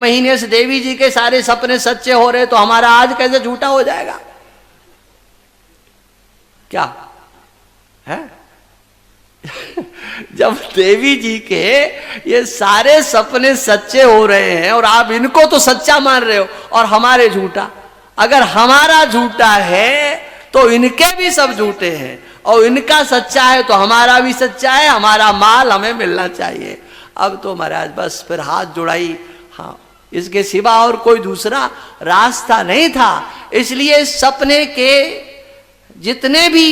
महीने से देवी जी के सारे सपने सच्चे हो रहे, तो हमारा आज कैसे झूठा हो जाएगा? क्या है? जब देवी जी के ये सारे सपने सच्चे हो रहे हैं और आप इनको तो सच्चा मान रहे हो और हमारे झूठा, अगर हमारा झूठा है तो इनके भी सब झूठे हैं, और इनका सच्चा है तो हमारा भी सच्चा है, हमारा माल हमें मिलना चाहिए। अब तो महाराज बस फिर हाथ जुड़ाई, हाँ, इसके सिवा और कोई दूसरा रास्ता नहीं था। इसलिए सपने के जितने भी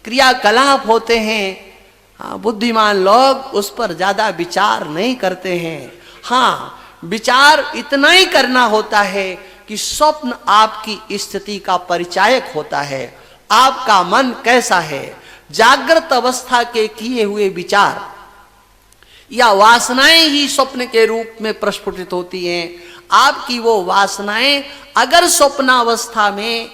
क्रियाकलाप होते हैं, हाँ, बुद्धिमान लोग उस पर ज्यादा विचार नहीं करते हैं। हाँ, विचार इतना ही करना होता है कि स्वप्न आपकी स्थिति का परिचायक होता है, आपका मन कैसा है। जागृत अवस्था के किए हुए विचार या वासनाएं ही स्वप्न के रूप में प्रस्फुटित होती हैं। आपकी वो वासनाएं अगर स्वप्नावस्था में,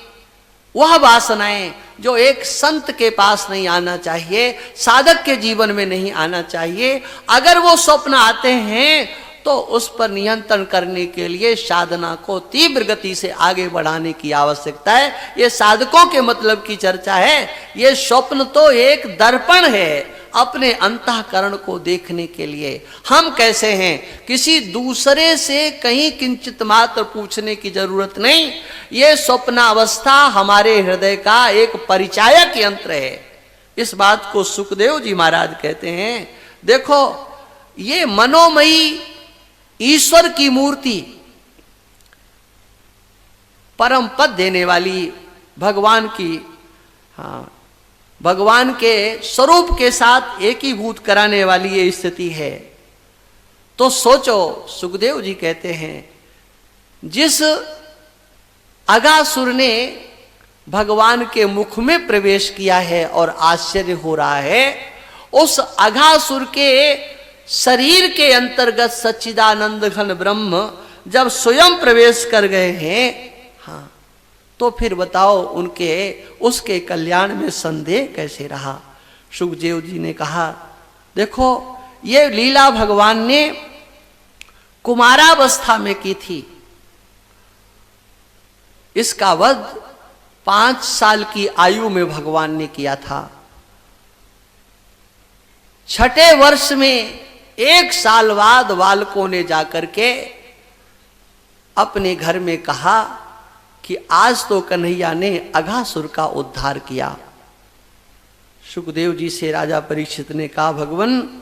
वह वासनाएं जो एक संत के पास नहीं आना चाहिए, साधक के जीवन में नहीं आना चाहिए, अगर वो स्वप्न आते हैं तो उस पर नियंत्रण करने के लिए साधना को तीव्र गति से आगे बढ़ाने की आवश्यकता है। ये साधकों के मतलब की चर्चा है। ये स्वप्न तो एक दर्पण है अपने अंतःकरण को देखने के लिए। हम कैसे हैं, किसी दूसरे से कहीं किंचित मात्र पूछने की जरूरत नहीं। ये स्वप्नावस्था हमारे हृदय का एक परिचायक यंत्र है। इस बात को सुखदेव जी महाराज कहते हैं। देखो, ये मनोमयी ईश्वर की मूर्ति, परम पद देने वाली भगवान की, हाँ, भगवान के स्वरूप के साथ एकीभूत कराने वाली ये स्थिति है। तो सोचो, सुखदेव जी कहते हैं, जिस अगासुर ने भगवान के मुख में प्रवेश किया है और आश्चर्य हो रहा है, उस अगासुर के शरीर के अंतर्गत सच्चिदानंद घन ब्रह्म जब स्वयं प्रवेश कर गए हैं, हाँ, तो फिर बताओ उनके उसके कल्याण में संदेह कैसे रहा। सुखदेव जी ने कहा, देखो, ये लीला भगवान ने कुमारावस्था में की थी। इसका वध 5 साल की आयु में भगवान ने किया था। 6ठे वर्ष में 1 साल बाद बालकों ने जाकर के अपने घर में कहा कि आज तो कन्हैया ने अघासुर का उद्धार किया। सुखदेव जी से राजा परीक्षित ने कहा, भगवान,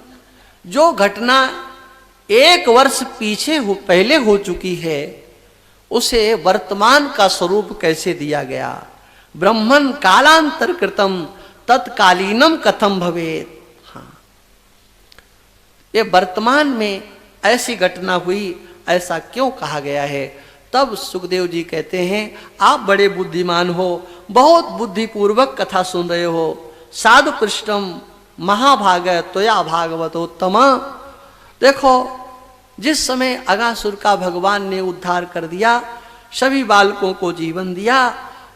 जो घटना 1 वर्ष पहले हो चुकी है, उसे वर्तमान का स्वरूप कैसे दिया गया? ब्रह्मन कालांतर कृतम तत्कालीनम कथम भवेत। हाँ, ये वर्तमान में ऐसी घटना हुई, ऐसा क्यों कहा गया है? तब सुखदेव जी कहते हैं, आप बड़े बुद्धिमान हो, बहुत बुद्धिपूर्वक कथा सुन रहे हो। साधु पृष्ठम महाभाग त्वया भागवतोत्तम। देखो, जिस समय अगासुर का भगवान ने उद्धार कर दिया, सभी बालकों को जीवन दिया,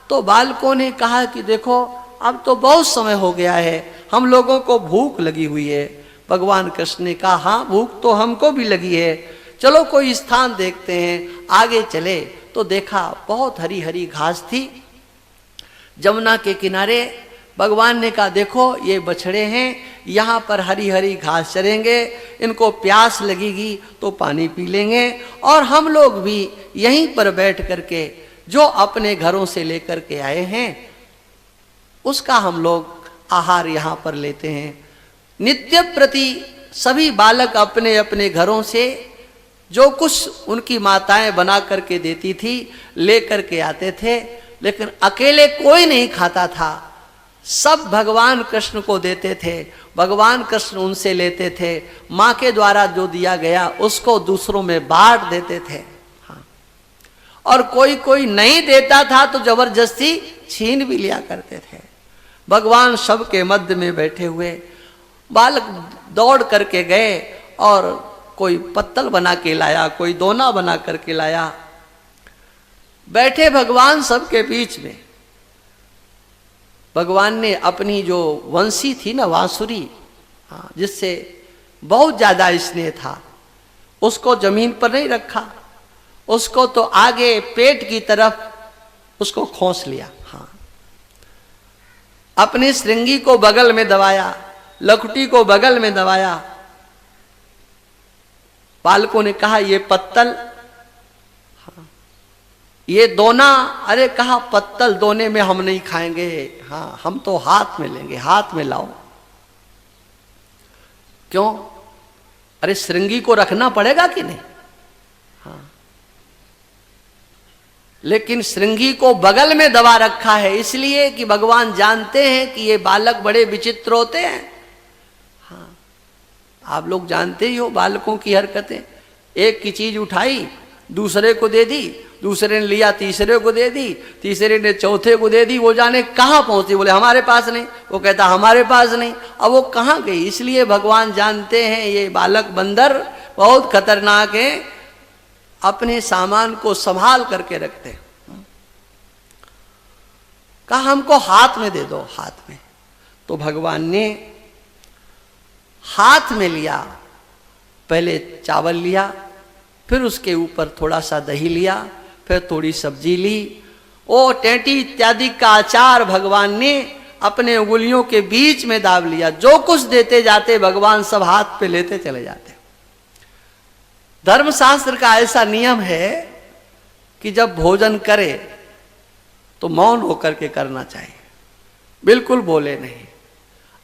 तो बालकों ने कहा कि देखो, अब तो बहुत समय हो गया है, हम लोगों को भूख लगी हुई है। भगवान कृष्ण ने कहा, हाँ, भूख तो हमको भी लगी है, चलो कोई स्थान देखते हैं। आगे चले तो देखा बहुत हरी हरी घास थी जमुना के किनारे। भगवान ने कहा, देखो, ये बछड़े हैं, यहाँ पर हरी हरी घास चरेंगे, इनको प्यास लगेगी तो पानी पी लेंगे, और हम लोग भी यहीं पर बैठ करके जो अपने घरों से लेकर के आए हैं उसका हम लोग आहार यहाँ पर लेते हैं। नित्य प्रति सभी बालक अपने अपने घरों से जो कुछ उनकी माताएं बना करके देती थी ले करके आते थे, लेकिन अकेले कोई नहीं खाता था, सब भगवान कृष्ण को देते थे। भगवान कृष्ण उनसे लेते थे, माँ के द्वारा जो दिया गया उसको दूसरों में बांट देते थे। हाँ, और कोई कोई नहीं देता था तो जबरदस्ती छीन भी लिया करते थे। भगवान सबके मध्य में बैठे हुए, बालक दौड़ करके गए और कोई पत्तल बना के लाया, कोई दोना बना करके लाया, बैठे भगवान सबके बीच में। भगवान ने अपनी जो वंशी थी ना, बांसुरी, हाँ, जिससे बहुत ज्यादा स्नेह था, उसको जमीन पर नहीं रखा, उसको तो आगे पेट की तरफ उसको खोस लिया। हाँ, अपनी श्रृंगी को बगल में दबाया, लकुटी को बगल में दबाया। बालकों ने कहा ये पत्तल, हाँ, ये दोना। अरे कहा पत्तल दोने में हम नहीं खाएंगे, हाँ हम तो हाथ में लेंगे, हाथ में लाओ। क्यों? अरे श्रृंगी को रखना पड़ेगा कि नहीं? हाँ, लेकिन श्रृंगी को बगल में दबा रखा है इसलिए कि भगवान जानते हैं कि ये बालक बड़े विचित्र होते हैं। हाँ, आप लोग जानते ही हो बालकों की हरकतें। एक की चीज उठाई दूसरे को दे दी, दूसरे ने लिया तीसरे को दे दी, तीसरे ने चौथे को दे दी। वो जाने कहाँ पहुंची, बोले हमारे पास नहीं, वो कहता हमारे पास नहीं। अब वो कहाँ गई? इसलिए भगवान जानते हैं ये बालक बंदर बहुत खतरनाक है, अपने सामान को संभाल करके रखते हैं। कहा हमको हाथ में दे दो, हाथ में। तो भगवान ने हाथ में लिया, पहले चावल लिया, फिर उसके ऊपर थोड़ा सा दही लिया, फिर थोड़ी सब्जी ली। ओ टेंटी इत्यादि का अचार भगवान ने अपने उंगलियों के बीच में दाब लिया। जो कुछ देते जाते भगवान सब हाथ पे लेते चले जाते। धर्मशास्त्र का ऐसा नियम है कि जब भोजन करे तो मौन होकर के करना चाहिए, बिल्कुल बोले नहीं।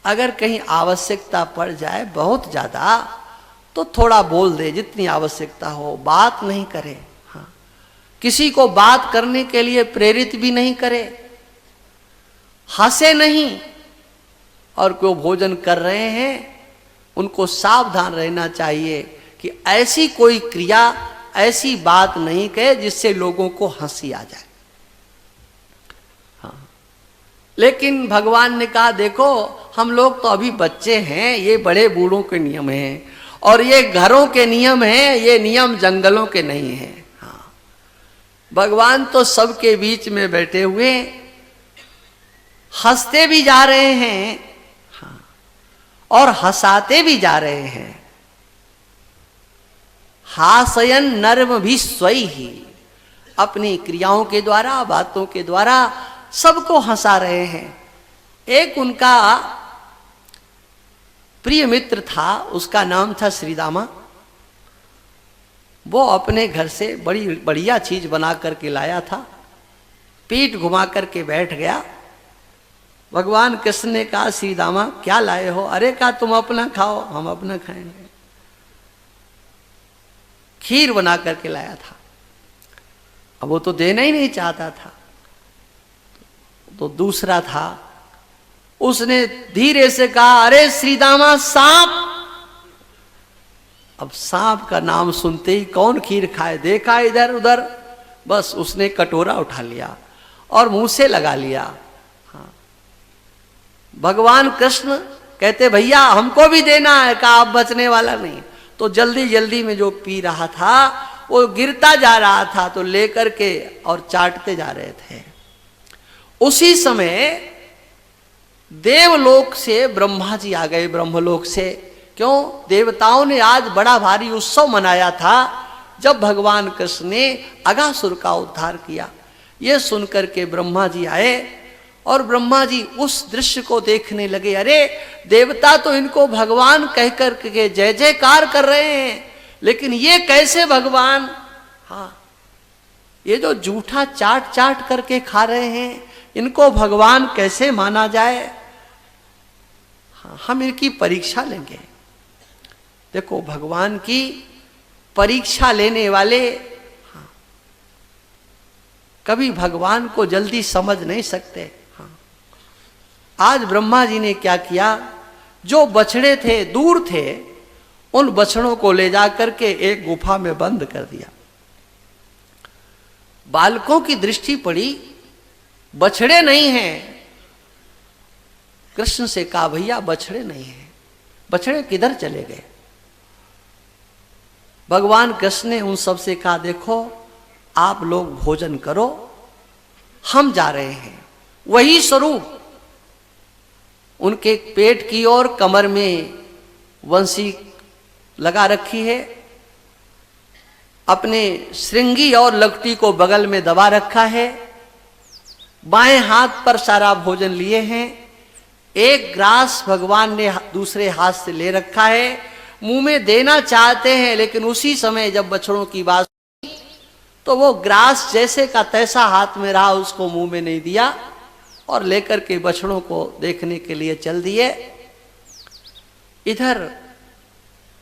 अगर कहीं आवश्यकता पड़ जाए बहुत ज्यादा तो थोड़ा बोल दे, जितनी आवश्यकता हो, बात नहीं करे। हाँ, किसी को बात करने के लिए प्रेरित भी नहीं करे, हंसे नहीं। और जो भोजन कर रहे हैं उनको सावधान रहना चाहिए कि ऐसी कोई क्रिया, ऐसी बात नहीं कहे जिससे लोगों को हंसी आ जाए। हाँ, लेकिन भगवान ने कहा देखो हम लोग तो अभी बच्चे हैं, ये बड़े बूढ़ों के नियम हैं और ये घरों के नियम हैं, ये नियम जंगलों के नहीं हैं। हाँ, भगवान तो सबके बीच में बैठे हुए हंसते भी जा रहे हैं, हाँ, और हंसाते भी जा रहे हैं। हासयन नर्म भी स्वई ही, अपनी क्रियाओं के द्वारा, बातों के द्वारा सबको हंसा रहे हैं। एक उनका प्रिय मित्र था, उसका नाम था श्रीदामा। वो अपने घर से बड़ी बढ़िया चीज बना करके लाया था, पीठ घुमा करके बैठ गया। भगवान कृष्ण ने कहा श्रीदामा क्या लाए हो? अरे कहा तुम अपना खाओ, हम अपना खाएंगे। खीर बना करके लाया था। अब वो तो देना ही नहीं चाहता था। तो दूसरा था, उसने धीरे से कहा अरे श्रीदामा सांप। अब सांप का नाम सुनते ही कौन खीर खाए, देखा इधर उधर, बस उसने कटोरा उठा लिया और मुंह से लगा लिया। हाँ, भगवान कृष्ण कहते भैया हमको भी देना है, कहा अब बचने वाला नहीं। तो जल्दी जल्दी में जो पी रहा था वो गिरता जा रहा था, तो लेकर के और चाटते जा रहे थे। उसी समय देवलोक से ब्रह्मा जी आ गए, ब्रह्मलोक से। क्यों? देवताओं ने आज बड़ा भारी उत्सव मनाया था जब भगवान कृष्ण ने अगासुर का उद्धार किया। ये सुनकर के ब्रह्मा जी आए और ब्रह्मा जी उस दृश्य को देखने लगे। अरे देवता तो इनको भगवान कहकर के जय जयकार कर रहे हैं, लेकिन ये कैसे भगवान? हाँ, ये जो जूठा चाट चाट करके खा रहे हैं, इनको भगवान कैसे माना जाए? हाँ, हम इनकी परीक्षा लेंगे। देखो भगवान की परीक्षा लेने वाले हाँ, कभी भगवान को जल्दी समझ नहीं सकते। हाँ, आज ब्रह्मा जी ने क्या किया, जो बछड़े थे दूर थे, उन बछड़ों को ले जाकर के एक गुफा में बंद कर दिया। बालकों की दृष्टि पड़ी, बछड़े नहीं हैं। कृष्ण से कहा भैया बछड़े नहीं हैं, बछड़े किधर चले गए? भगवान कृष्ण ने उन सब से कहा देखो आप लोग भोजन करो, हम जा रहे हैं। वही स्वरूप उनके पेट की ओर कमर में वंशी लगा रखी है, अपने श्रृंगी और लकटी को बगल में दबा रखा है, बाएं हाथ पर सारा भोजन लिए हैं, एक ग्रास भगवान ने दूसरे हाथ से ले रखा है, मुंह में देना चाहते हैं, लेकिन उसी समय जब बछड़ों की बात तो वो ग्रास जैसे का तैसा हाथ में रहा, उसको मुंह में नहीं दिया और लेकर के बछड़ों को देखने के लिए चल दिए। इधर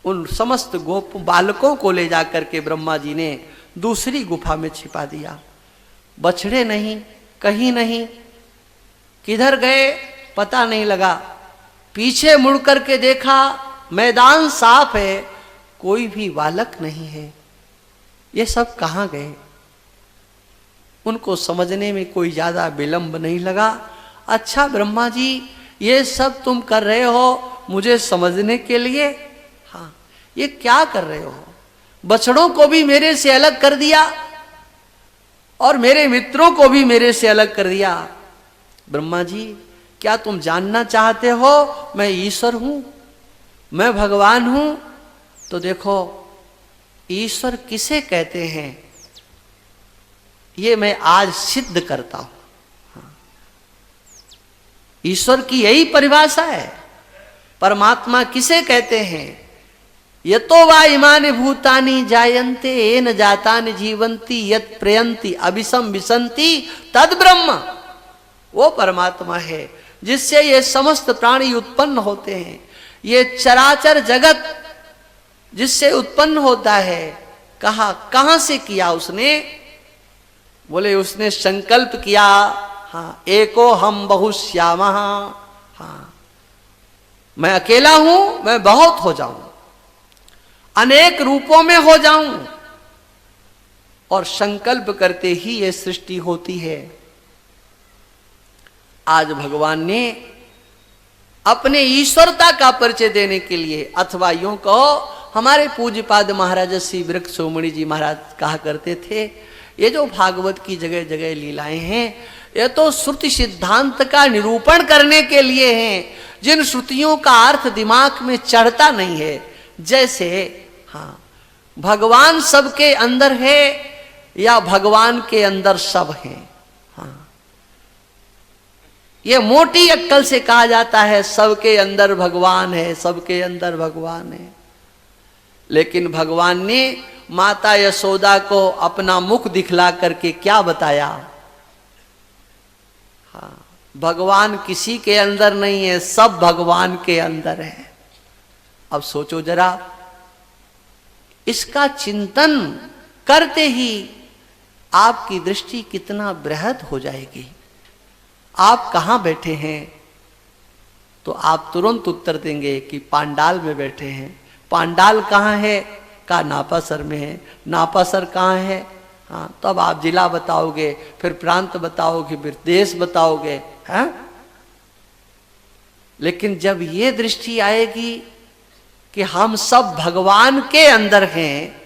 उन समस्त गोप बालकों को ले जाकर के ब्रह्मा जी ने दूसरी गुफा में छिपा दिया। बछड़े नहीं, कहीं नहीं, किधर गए पता नहीं लगा। पीछे मुड़ करके देखा, मैदान साफ है, कोई भी बालक नहीं है। ये सब कहाँ गए? उनको समझने में कोई ज्यादा विलंब नहीं लगा। अच्छा ब्रह्मा जी, ये सब तुम कर रहे हो मुझे समझने के लिए? हाँ, ये क्या कर रहे हो? बछड़ों को भी मेरे से अलग कर दिया और मेरे मित्रों को भी मेरे से अलग कर दिया। ब्रह्मा जी, क्या तुम जानना चाहते हो मैं ईश्वर हूं, मैं भगवान हूं? तो देखो, ईश्वर किसे कहते हैं ये मैं आज सिद्ध करता हूं। ईश्वर की यही परिभाषा है। परमात्मा किसे कहते हैं? यतो वा इमानि भूतानि जायन्ते येन जातानि जीवन्ति यत् प्रयन्ति अभिसम विसन्ति तद ब्रह्म। वो परमात्मा है जिससे ये समस्त प्राणी उत्पन्न होते हैं। ये चराचर जगत जिससे उत्पन्न होता है, कहां से किया उसने? बोले उसने संकल्प किया, हाँ, एको हम बहुश्यामः, हाँ, मैं अकेला हूं, मैं बहुत हो जाऊं, अनेक रूपों में हो जाऊं, और संकल्प करते ही ये सृष्टि होती है। आज भगवान ने अपने ईश्वरता का परिचय देने के लिए, अथवा यूं कहो, हमारे पूज्यपाद महाराज श्री वृक्ष शिरोमणि जी महाराज कहा करते थे, ये जो भागवत की जगह जगह लीलाएं हैं, ये तो श्रुति सिद्धांत का निरूपण करने के लिए हैं, जिन श्रुतियों का अर्थ दिमाग में चढ़ता नहीं है। जैसे हाँ, भगवान सबके अंदर है या भगवान के अंदर सब है। हाँ, ये मोटी अक्कल से कहा जाता है सबके अंदर भगवान है, सबके अंदर भगवान है। लेकिन भगवान ने माता यशोदा को अपना मुख दिखला करके क्या बताया? हाँ, भगवान किसी के अंदर नहीं है, सब भगवान के अंदर है। अब सोचो जरा, इसका चिंतन करते ही आपकी दृष्टि कितना बृहद हो जाएगी। आप कहां बैठे हैं? तो आप तुरंत उत्तर देंगे कि पांडाल में बैठे हैं। पांडाल कहाँ है? का नापासर में है। नापासर कहाँ है? हाँ, तब आप जिला बताओगे, फिर प्रांत बताओगे, फिर देश बताओगे, हैं? लेकिन जब ये दृष्टि आएगी कि हम सब भगवान के अंदर हैं,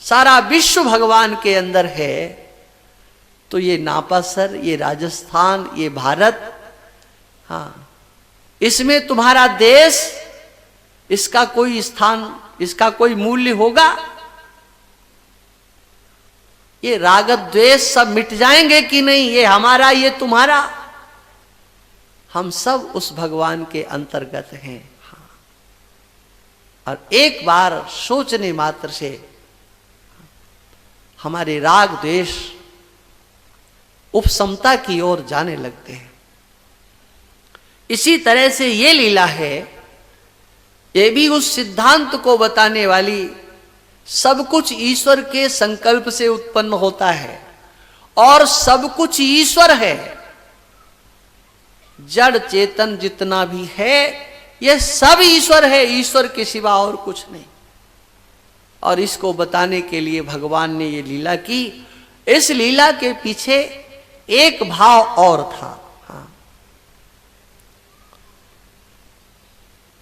सारा विश्व भगवान के अंदर है, तो ये नापासर, ये राजस्थान, ये भारत, हाँ, इसमें तुम्हारा देश, इसका कोई स्थान, इसका कोई मूल्य होगा? ये राग द्वेष सब मिट जाएंगे कि नहीं? ये हमारा, ये तुम्हारा, हम सब उस भगवान के अंतर्गत हैं। हाँ, और एक बार सोचने मात्र से हमारे राग द्वेष उपशमता की ओर जाने लगते हैं। इसी तरह से ये लीला है, ये भी उस सिद्धांत को बताने वाली, सब कुछ ईश्वर के संकल्प से उत्पन्न होता है और सब कुछ ईश्वर है। जड़ चेतन जितना भी है, ये सब ईश्वर है, ईश्वर के सिवा और कुछ नहीं। और इसको बताने के लिए भगवान ने ये लीला की। इस लीला के पीछे एक भाव और था। हाँ,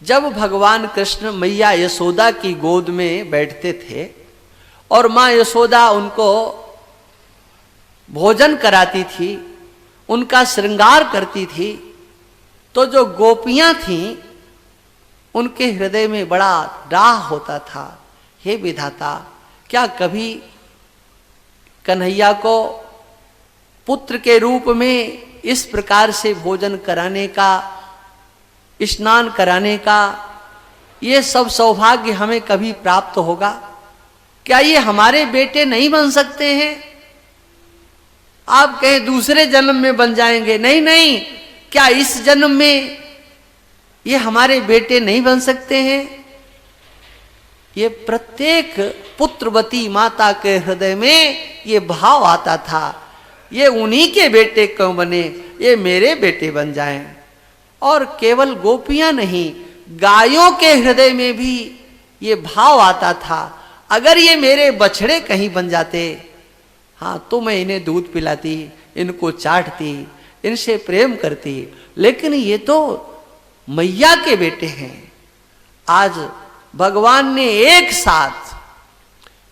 जब भगवान कृष्ण मैया यशोदा की गोद में बैठते थे और मां यशोदा उनको भोजन कराती थी, उनका श्रृंगार करती थी, तो जो गोपियां थीं उनके हृदय में बड़ा डाह होता था, हे विधाता, क्या कभी कन्हैया को पुत्र के रूप में इस प्रकार से भोजन कराने का, स्नान कराने का, ये सब सौभाग्य हमें कभी प्राप्त होगा? क्या ये हमारे बेटे नहीं बन सकते हैं? आप कहें दूसरे जन्म में बन जाएंगे, नहीं नहीं, क्या इस जन्म में ये हमारे बेटे नहीं बन सकते हैं? ये प्रत्येक पुत्रवती माता के हृदय में ये भाव आता था, ये उन्हीं के बेटे क्यों बने, ये मेरे बेटे बन जाएं। और केवल गोपियां नहीं, गायों के हृदय में भी ये भाव आता था, अगर ये मेरे बछड़े कहीं बन जाते, हाँ तो मैं इन्हें दूध पिलाती, इनको चाटती, इनसे प्रेम करती, लेकिन ये तो मैया के बेटे हैं। आज भगवान ने एक साथ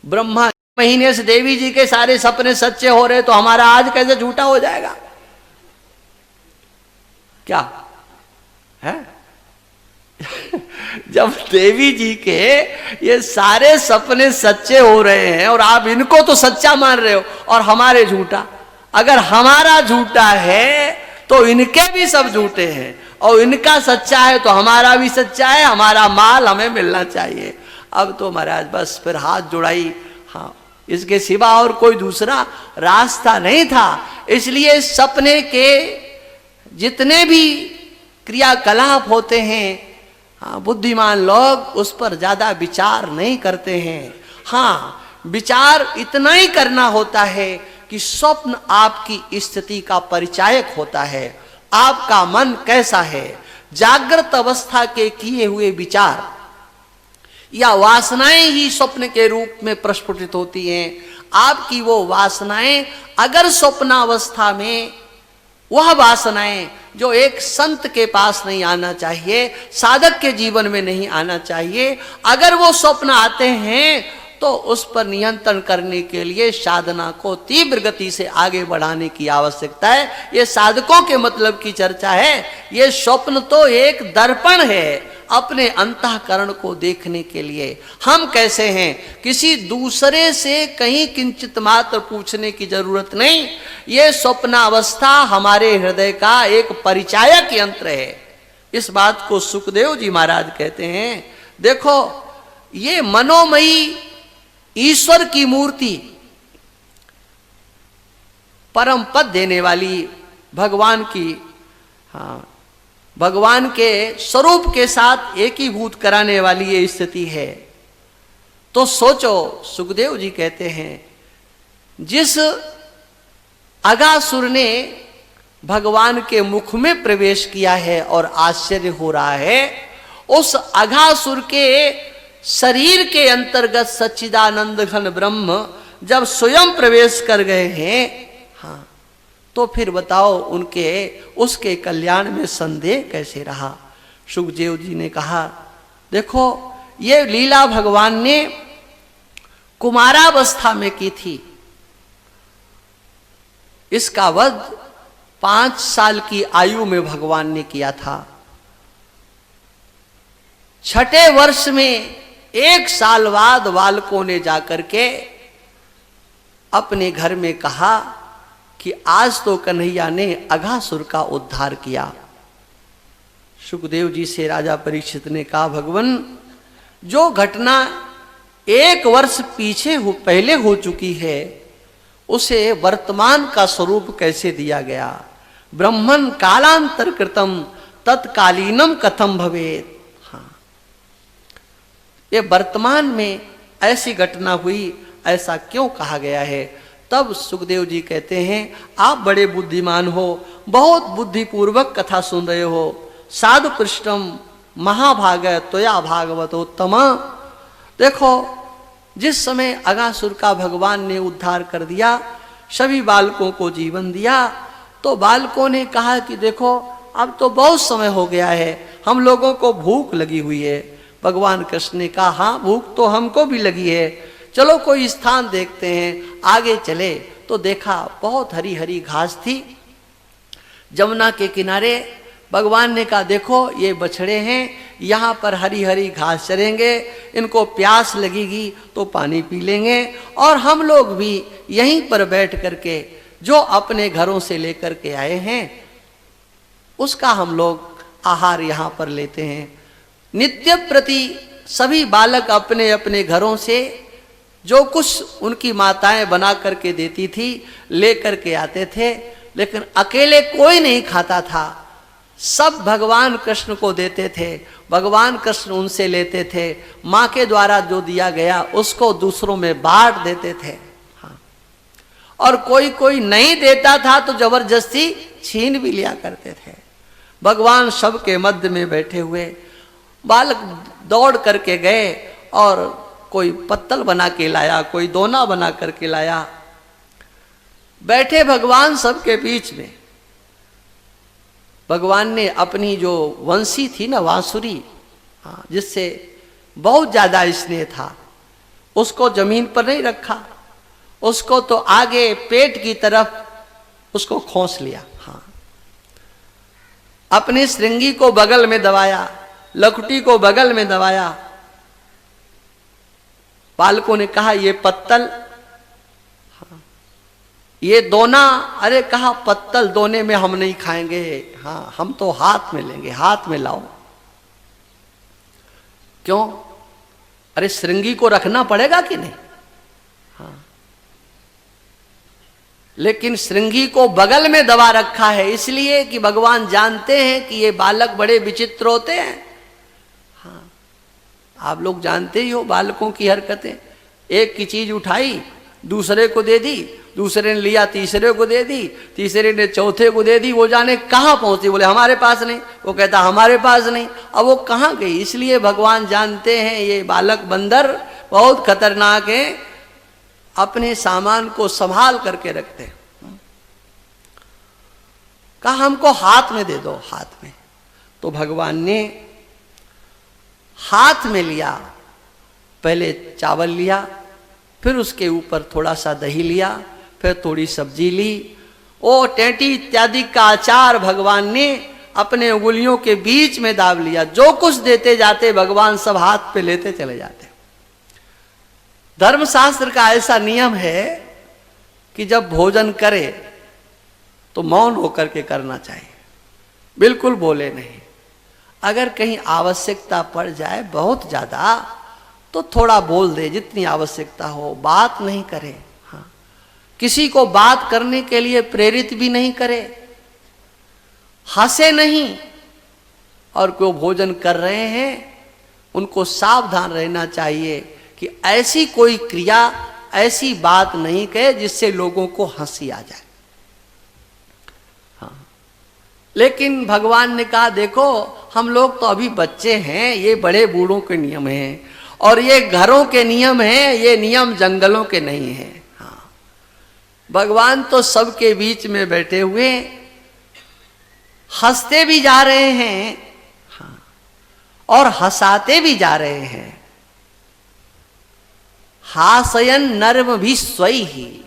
ब्रह्मा महीने से देवी जी के सारे सपने सच्चे हो रहे, तो हमारा आज कैसे झूठा हो जाएगा? क्या है? जब देवी जी के ये सारे सपने सच्चे हो रहे हैं और आप इनको तो सच्चा मान रहे हो और हमारे झूठा, अगर हमारा झूठा है तो इनके भी सब झूठे हैं, और इनका सच्चा है तो हमारा भी सच्चा है, हमारा माल हमें मिलना चाहिए। अब तो महाराज बस फिर हाथ जुड़ाई, हाँ इसके सिवा और कोई दूसरा रास्ता नहीं था। इसलिए सपने के जितने भी क्रियाकलाप होते हैं, हाँ बुद्धिमान लोग उस पर ज्यादा विचार नहीं करते हैं। हाँ विचार इतना ही करना होता है कि स्वप्न आपकी स्थिति का परिचायक होता है, आपका मन कैसा है। जागृत अवस्था के किए हुए विचार या वासनाएं ही स्वप्न के रूप में प्रस्फुटित होती हैं। आपकी वो वासनाएं अगर स्वप्नावस्था में, वह वासनाएं जो एक संत के पास नहीं आना चाहिए, साधक के जीवन में नहीं आना चाहिए, अगर वो स्वप्न आते हैं तो उस पर नियंत्रण करने के लिए साधना को तीव्र गति से आगे बढ़ाने की आवश्यकता है। ये साधकों के मतलब की चर्चा है। ये स्वप्न तो एक दर्पण है अपने अंतःकरण को देखने के लिए। हम कैसे हैं, किसी दूसरे से कहीं किंचित मात्र पूछने की जरूरत नहीं। ये स्वप्नावस्था हमारे हृदय का एक परिचायक यंत्र है। इस बात को सुखदेव जी महाराज कहते हैं, देखो ये मनोमयी ईश्वर की मूर्ति, परम पद देने वाली, भगवान की, हाँ भगवान के स्वरूप के साथ एकीभूत कराने वाली ये स्थिति है। तो सोचो, सुखदेव जी कहते हैं, जिस अगासुर ने भगवान के मुख में प्रवेश किया है और आश्चर्य हो रहा है, उस अगासुर के शरीर के अंतर्गत सच्चिदानंद घन ब्रह्म जब स्वयं प्रवेश कर गए हैं, हाँ तो फिर बताओ उनके उसके कल्याण में संदेह कैसे रहा। सुखदेव जी ने कहा, देखो ये लीला भगवान ने कुमारावस्था में की थी। इसका वध 5 साल की आयु में भगवान ने किया था। 6ठे वर्ष में 1 साल बाद बालकों ने जाकर के अपने घर में कहा कि आज तो कन्हैया ने अघासुर का उद्धार किया। सुखदेव जी से राजा परीक्षित ने कहा, भगवान जो घटना 1 वर्ष पहले हो चुकी है, उसे वर्तमान का स्वरूप कैसे दिया गया? ब्रह्मन कालांतर कृतम तत्कालीनम कथम भवेत। हाँ ये वर्तमान में ऐसी घटना हुई, ऐसा क्यों कहा गया है? तब सुखदेव जी कहते हैं, आप बड़े बुद्धिमान हो, बहुत बुद्धिपूर्वक कथा सुन रहे हो। साधु पृष्ठम महाभाग त्वया भागवतोत्तम। देखो जिस समय अगासुर का भगवान ने उद्धार कर दिया, सभी बालकों को जीवन दिया, तो बालकों ने कहा कि देखो अब तो बहुत समय हो गया है, हम लोगों को भूख लगी हुई है। भगवान कृष्ण ने कहा, हाँ भूख तो हमको भी लगी है, चलो कोई स्थान देखते हैं। आगे चले तो देखा बहुत हरी हरी घास थी। जमुना के किनारे भगवान ने कहा देखो ये बछड़े हैं, यहाँ पर हरी हरी घास चरेंगे, इनको प्यास लगेगी तो पानी पी लेंगे, और हम लोग भी यहीं पर बैठ करके जो अपने घरों से लेकर के आए हैं उसका हम लोग आहार यहाँ पर लेते हैं। नित्य प्रति सभी बालक अपने अपने घरों से जो कुछ उनकी माताएं बना करके देती थी लेकर के आते थे, लेकिन अकेले कोई नहीं खाता था, सब भगवान कृष्ण को देते थे, भगवान कृष्ण उनसे लेते थे, माँ के द्वारा जो दिया गया उसको दूसरों में बांट देते थे। हाँ। और कोई कोई नहीं देता था तो जबरदस्ती छीन भी लिया करते थे। भगवान सबके मध्य में बैठे हुए, बालक दौड़ करके गए और कोई पत्तल बना के लाया, कोई दोना बना करके लाया, बैठे भगवान सबके बीच में। भगवान ने अपनी जो वंशी थी ना बांसुरी, हाँ, जिससे बहुत ज्यादा स्नेह था, उसको जमीन पर नहीं रखा, उसको तो आगे पेट की तरफ उसको खोस लिया। हाँ, अपनी श्रृंगी को बगल में दबाया, लकुटी को बगल में दबाया। बालकों ने कहा ये पत्तल, हाँ, ये दोना, अरे कहा पत्तल दोने में हम नहीं खाएंगे, हाँ हम तो हाथ में लेंगे, हाथ में लाओ। क्यों? अरे श्रृंगी को रखना पड़ेगा कि नहीं? हाँ, लेकिन श्रृंगी को बगल में दबा रखा है इसलिए कि भगवान जानते हैं कि ये बालक बड़े विचित्र होते हैं। हाँ, आप लोग जानते ही हो बालकों की हरकतें। एक की चीज उठाई दूसरे को दे दी, दूसरे ने लिया तीसरे को दे दी, तीसरे ने चौथे को दे दी, वो जाने कहाँ पहुंची, बोले हमारे पास नहीं, वो कहता हमारे पास नहीं, अब वो कहाँ गई। इसलिए भगवान जानते हैं ये बालक बंदर बहुत खतरनाक है, अपने सामान को संभाल करके रखते हैं। कहा हमको हाथ में दे दो, हाथ में। तो भगवान ने हाथ में लिया, पहले चावल लिया, फिर उसके ऊपर थोड़ा सा दही लिया, फिर थोड़ी सब्जी ली, वो टेंटी इत्यादि का अचार भगवान ने अपने उंगलियों के बीच में दाब लिया। जो कुछ देते जाते भगवान सब हाथ पे लेते चले जाते। धर्मशास्त्र का ऐसा नियम है कि जब भोजन करे तो मौन होकर के करना चाहिए, बिल्कुल बोले नहीं। अगर कहीं आवश्यकता पड़ जाए बहुत ज्यादा तो थोड़ा बोल दे, जितनी आवश्यकता हो, बात नहीं करे। हाँ, किसी को बात करने के लिए प्रेरित भी नहीं करे, हंसे नहीं। और जो भोजन कर रहे हैं उनको सावधान रहना चाहिए कि ऐसी कोई क्रिया, ऐसी बात नहीं कहे जिससे लोगों को हंसी आ जाए। हाँ, लेकिन भगवान ने कहा देखो हम लोग तो अभी बच्चे हैं, ये बड़े बूढ़ों के नियम हैं और ये घरों के नियम हैं, ये नियम जंगलों के नहीं हैं। हाँ, भगवान तो सबके बीच में बैठे हुए हंसते भी जा रहे हैं, हाँ, और हंसाते भी जा रहे हैं। हासयन नर्म भी स्वई ही,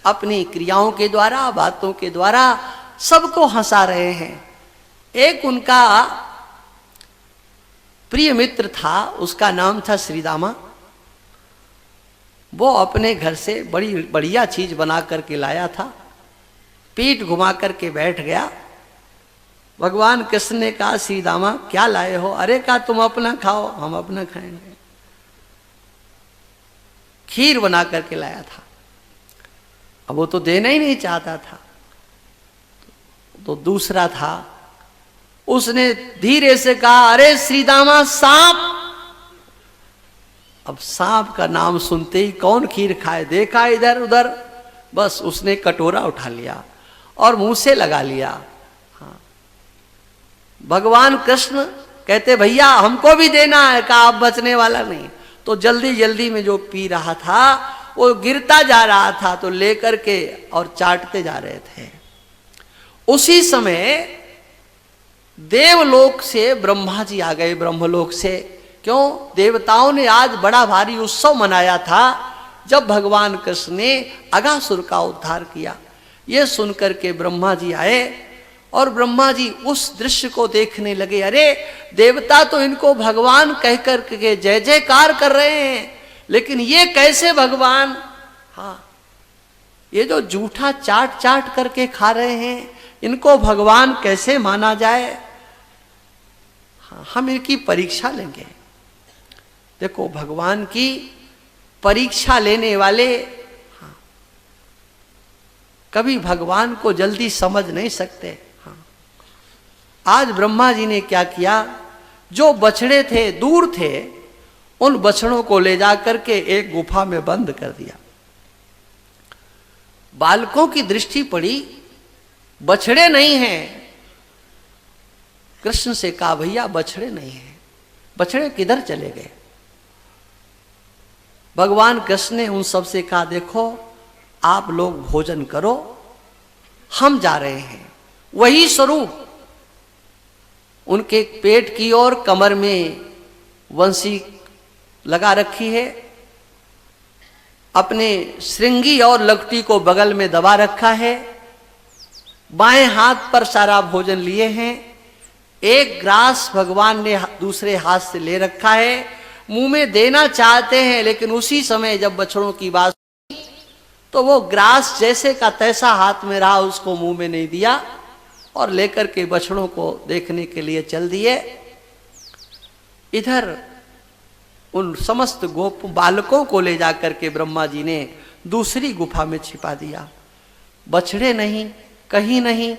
अपनी क्रियाओं के द्वारा, बातों के द्वारा सबको हंसा रहे हैं। एक उनका प्रिय मित्र था, उसका नाम था श्रीदामा। वो अपने घर से बड़ी बढ़िया चीज बना करके लाया था, पीठ घुमा करके बैठ गया। भगवान कृष्ण ने कहा श्रीदामा क्या लाए हो? अरे कहा तुम अपना खाओ, हम अपना खाएंगे। खीर बना करके लाया था। अब वो तो देना ही नहीं चाहता था। तो दूसरा था, उसने धीरे से कहा अरे श्रीदामा सांप। अब सांप का नाम सुनते ही कौन खीर खाए, देखा इधर उधर, बस उसने कटोरा उठा लिया और मुंह से लगा लिया। हाँ, भगवान कृष्ण कहते भैया हमको भी देना है, कहा अब बचने वाला नहीं। तो जल्दी जल्दी में जो पी रहा था वो गिरता जा रहा था, तो लेकर के और चाटते जा रहे थे। उसी समय देवलोक से ब्रह्मा जी आ गए, ब्रह्मलोक से। क्यों? देवताओं ने आज बड़ा भारी उत्सव मनाया था जब भगवान कृष्ण ने अगासुर का उद्धार किया। ये सुनकर के ब्रह्मा जी आए और ब्रह्मा जी उस दृश्य को देखने लगे। अरे देवता तो इनको भगवान कहकर के जय जयकार कर रहे हैं, लेकिन ये कैसे भगवान? हाँ, ये जो जूठा चाट चाट करके खा रहे हैं, इनको भगवान कैसे माना जाए? हाँ, हम इनकी परीक्षा लेंगे। देखो, भगवान की परीक्षा लेने वाले कभी भगवान को जल्दी समझ नहीं सकते। हाँ, आज ब्रह्मा जी ने क्या किया? जो बछड़े थे, दूर थे, उन बछड़ों को ले जाकर के एक गुफा में बंद कर दिया। बालकों की दृष्टि पड़ी, बछड़े नहीं हैं। कृष्ण से कहा, भैया बछड़े नहीं हैं, बछड़े किधर चले गए? भगवान कृष्ण ने उन सब से कहा, देखो आप लोग भोजन करो, हम जा रहे हैं। वही स्वरूप उनके पेट की ओर कमर में वंशी लगा रखी है, अपने श्रृंगी और लकटी को बगल में दबा रखा है, बाएं हाथ पर सारा भोजन लिए हैं, एक ग्रास भगवान ने दूसरे हाथ से ले रखा है, मुंह में देना चाहते हैं, लेकिन उसी समय जब बछड़ों की बात तो वो ग्रास जैसे का तैसा हाथ में रहा, उसको मुंह में नहीं दिया और लेकर के बछड़ों को देखने के लिए चल दिए। इधर उन समस्त गोप बालकों को ले जाकर के ब्रह्मा जी ने दूसरी गुफा में छिपा दिया। बछड़े नहीं, कहीं नहीं,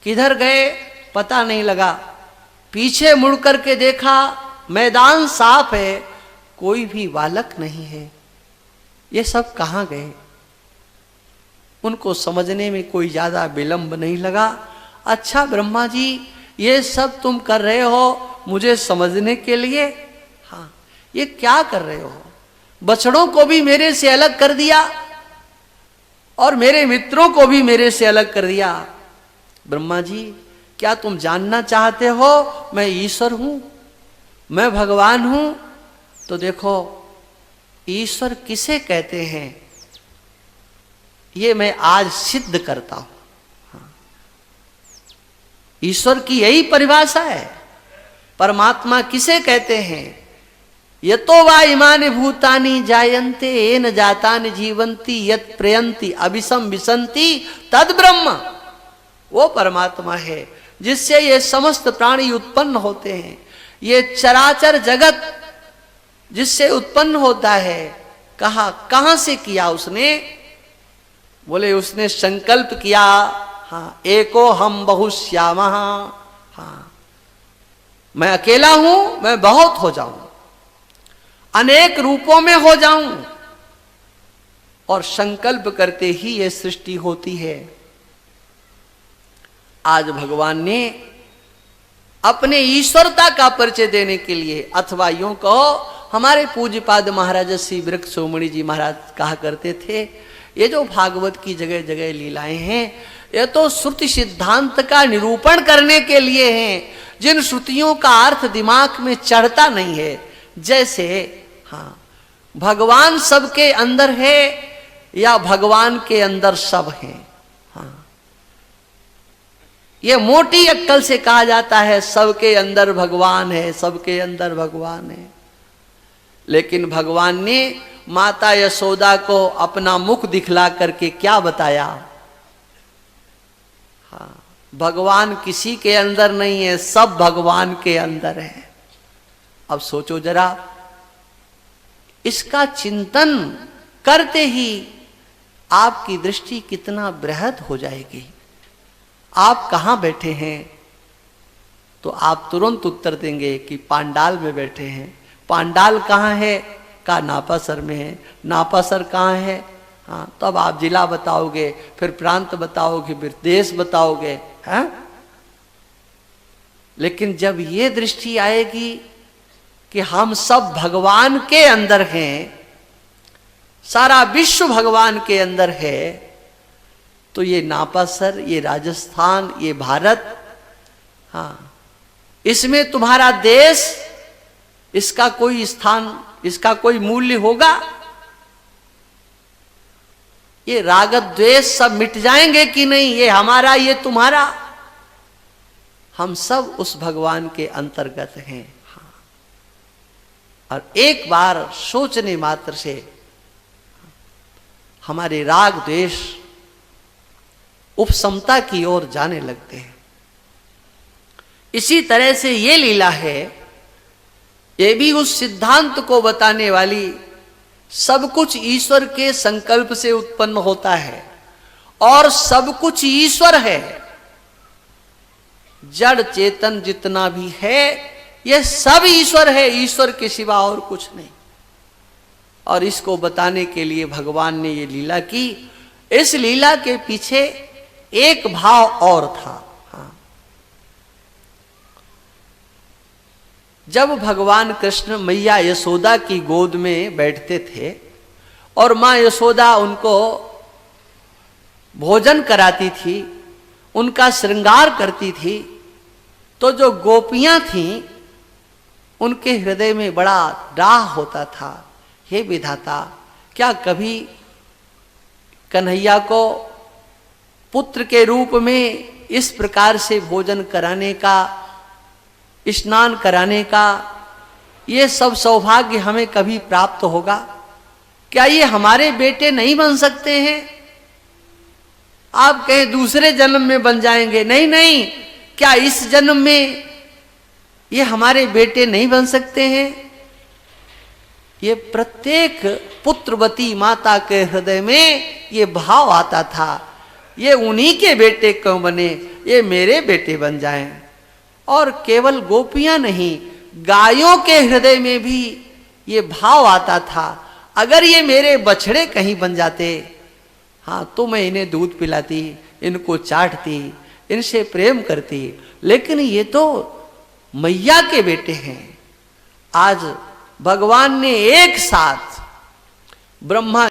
किधर गए पता नहीं लगा। पीछे मुड़ करके देखा, मैदान साफ है, कोई भी बालक नहीं है। ये सब कहाँ गए? उनको समझने में कोई ज्यादा विलंब नहीं लगा। अच्छा ब्रह्मा जी, ये सब तुम कर रहे हो मुझे समझने के लिए? हाँ, ये क्या कर रहे हो? बछड़ों को भी मेरे से अलग कर दिया और मेरे मित्रों को भी मेरे से अलग कर दिया। ब्रह्मा जी, क्या तुम जानना चाहते हो मैं ईश्वर हूं, मैं भगवान हूं? तो देखो, ईश्वर किसे कहते हैं ये मैं आज सिद्ध करता हूं। ईश्वर की यही परिभाषा है। परमात्मा किसे कहते हैं? यतो वा इमानि भूतानि जायन्ते येन जातानि जीवन्ति यत् प्रयन्ति अभिसम विसन्ति तद ब्रह्म। वो परमात्मा है जिससे ये समस्त प्राणी उत्पन्न होते हैं। ये चराचर जगत जिससे उत्पन्न होता है, कहां से किया उसने? बोले उसने संकल्प किया, हाँ, एको हम बहुश्यामः। हाँ, मैं अकेला हूं, मैं बहुत हो जाऊं, अनेक रूपों में हो जाऊं, और संकल्प करते ही ये सृष्टि होती है। आज भगवान ने अपने ईश्वरता का परिचय देने के लिए, अथवा यूं कहो, हमारे पूज्यपाद महाराज श्री वृक्ष सोमणी जी महाराज कहा करते थे, ये जो भागवत की जगह जगह लीलाएं हैं, ये तो श्रुति सिद्धांत का निरूपण करने के लिए हैं, जिन श्रुतियों का अर्थ दिमाग में चढ़ता नहीं है। जैसे हाँ, भगवान सबके अंदर है या भगवान के अंदर सब है। हाँ, ये मोटी अक्कल से कहा जाता है सबके अंदर भगवान है, सबके अंदर भगवान है। लेकिन भगवान ने माता यशोदा को अपना मुख दिखला करके क्या बताया? हाँ, भगवान किसी के अंदर नहीं है, सब भगवान के अंदर है। अब सोचो जरा, इसका चिंतन करते ही आपकी दृष्टि कितना बृहद हो जाएगी। आप कहां बैठे हैं? तो आप तुरंत उत्तर देंगे कि पांडाल में बैठे हैं। पांडाल कहाँ है? का नापासर में है। नापासर कहाँ है? हाँ, तब आप जिला बताओगे, फिर प्रांत बताओगे, फिर देश बताओगे। हैं? लेकिन जब ये दृष्टि आएगी कि हम सब भगवान के अंदर हैं, सारा विश्व भगवान के अंदर है, तो ये नापासर, ये राजस्थान, ये भारत, हाँ, इसमें तुम्हारा देश, इसका कोई स्थान, इसका कोई मूल्य होगा? ये राग द्वेष सब मिट जाएंगे कि नहीं? ये हमारा, ये तुम्हारा। हम सब उस भगवान के अंतर्गत हैं। हाँ। और एक बार सोचने मात्र से हमारे राग द्वेष उपशमता की ओर जाने लगते हैं। इसी तरह से ये लीला है, ये भी उस सिद्धांत को बताने वाली सब कुछ ईश्वर के संकल्प से उत्पन्न होता है और सब कुछ ईश्वर है। जड़ चेतन जितना भी है यह सब ईश्वर है, ईश्वर के सिवा और कुछ नहीं। और इसको बताने के लिए भगवान ने ये लीला की। इस लीला के पीछे एक भाव और था। हाँ। जब भगवान कृष्ण मैया यशोदा की गोद में बैठते थे और मां यशोदा उनको भोजन कराती थी, उनका श्रृंगार करती थी, तो जो गोपियां थीं उनके हृदय में बड़ा डाह होता था, हे विधाता, क्या कभी कन्हैया को पुत्र के रूप में इस प्रकार से भोजन कराने का, स्नान कराने का ये सब सौभाग्य हमें कभी प्राप्त होगा? क्या ये हमारे बेटे नहीं बन सकते हैं? आप कहें दूसरे जन्म में बन जाएंगे। नहीं नहीं, क्या इस जन्म में ये हमारे बेटे नहीं बन सकते हैं? ये प्रत्येक पुत्रवती माता के हृदय में ये भाव आता था, ये उन्हीं के बेटे क्यों बने, ये मेरे बेटे बन जाएं। और केवल गोपियां नहीं, गायों के हृदय में भी ये भाव आता था, अगर ये मेरे बछड़े कहीं बन जाते, हाँ, तो मैं इन्हें दूध पिलाती, इनको चाटती, इनसे प्रेम करती, लेकिन ये तो मैया के बेटे हैं। आज भगवान ने एक साथ ब्रह्मा